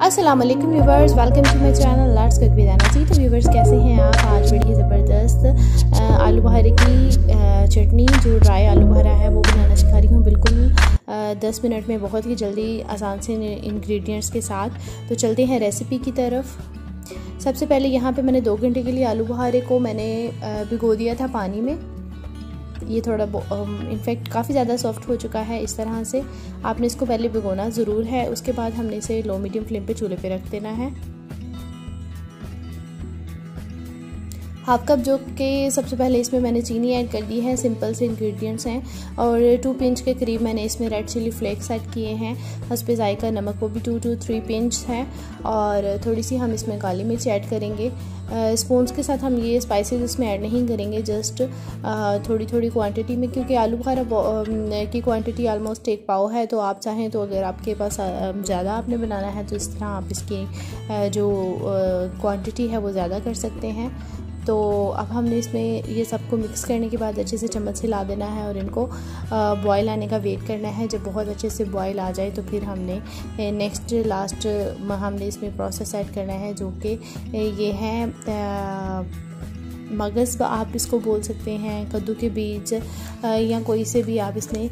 अस्सलाम वालेकुम viewers, welcome to my channel let's cook with Ansi. तो व्यूवर्स कैसे हैं आप? आज बड़ी ज़बरदस्त आलू बहारे की चटनी जो ड्राई आलू बहारा है वो बनाना सिखा रही हूँ, बिल्कुल 10 मिनट में, बहुत ही जल्दी आसान से इंग्रेडिएंट्स के साथ। तो चलते हैं रेसिपी की तरफ। सबसे पहले यहाँ पे मैंने 2 घंटे के लिए आलू बहारे को मैंने भिगो दिया था पानी में। ये थोड़ा इनफैक्ट काफ़ी ज़्यादा सॉफ्ट हो चुका है। इस तरह से आपने इसको पहले भिगोना ज़रूर है, उसके बाद हमने इसे लो मीडियम फ्लेम पे चूल्हे पे रख देना है। हाफ कप जो कि सबसे पहले इसमें मैंने चीनी ऐड कर दी है, सिंपल से इंग्रेडिएंट्स हैं। और 2 पिंच के करीब मैंने इसमें रेड चिली फ्लेक्स ऐड किए हैं। हस्बे जायका नमक वो भी 2 to 3 पिंच है। और थोड़ी सी हम इसमें काली मिर्च ऐड करेंगे। स्पून्स के साथ हम ये स्पाइसेस इसमें ऐड नहीं करेंगे, जस्ट थोड़ी थोड़ी क्वांटिटी में, क्योंकि आलू बुखारा की क्वांटिटी ऑलमोस्ट 1 पाव है। तो आप चाहें तो अगर आपके पास ज़्यादा आपने बनाना है तो इस तरह आप इसकी जो क्वांटिटी है वो ज़्यादा कर सकते हैं। तो अब हमने इसमें ये सबको मिक्स करने के बाद अच्छे से चम्मच से हिला देना है और इनको बॉयल आने का वेट करना है। जब बहुत अच्छे से बॉयल आ जाए तो फिर हमने लास्ट हमने इसमें प्रोसेस ऐड करना है, जो कि ये है मगज़ आप इसको बोल सकते हैं, कद्दू के बीज या कोई से भी आप इसमें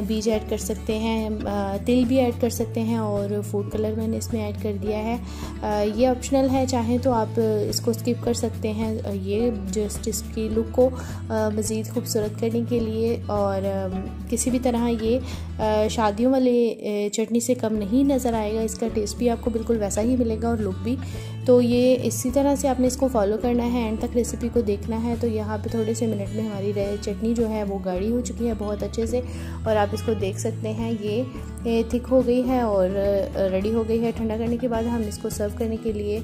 बीज ऐड कर सकते हैं, तिल भी ऐड कर सकते हैं। और फूड कलर मैंने इसमें ऐड कर दिया है। ये ऑप्शनल है, चाहें तो आप इसको स्किप कर सकते हैं। ये जस्ट इसकी लुक को मज़ीद खूबसूरत करने के लिए, और किसी भी तरह ये शादियों वाले चटनी से कम नहीं नज़र आएगा। इसका टेस्ट भी आपको बिल्कुल वैसा ही मिलेगा और लुक भी। तो ये इसी तरह से आपने इसको फॉलो करना है, एंड तक रेसिपी को देखना है। तो यहाँ पे थोड़े से मिनट में हमारी चटनी जो है वो गाढ़ी हो चुकी है बहुत अच्छे से, और आप इसको देख सकते हैं ये थिक हो गई है और रेडी हो गई है। ठंडा करने के बाद हम इसको सर्व करने के लिए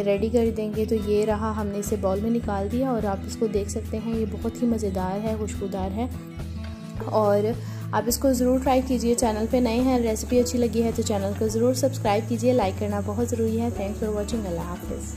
रेडी कर देंगे। तो ये रहा, हमने इसे बाउल में निकाल दिया और आप इसको देख सकते हैं, ये बहुत ही मज़ेदार है, खुशबूदार है। और आप इसको ज़रूर ट्राई कीजिए। चैनल पे नए हैं, रेसिपी अच्छी लगी है तो चैनल को ज़रूर सब्सक्राइब कीजिए। लाइक करना बहुत ज़रूरी है। Thanks for watching. अल्लाह हाफिज़।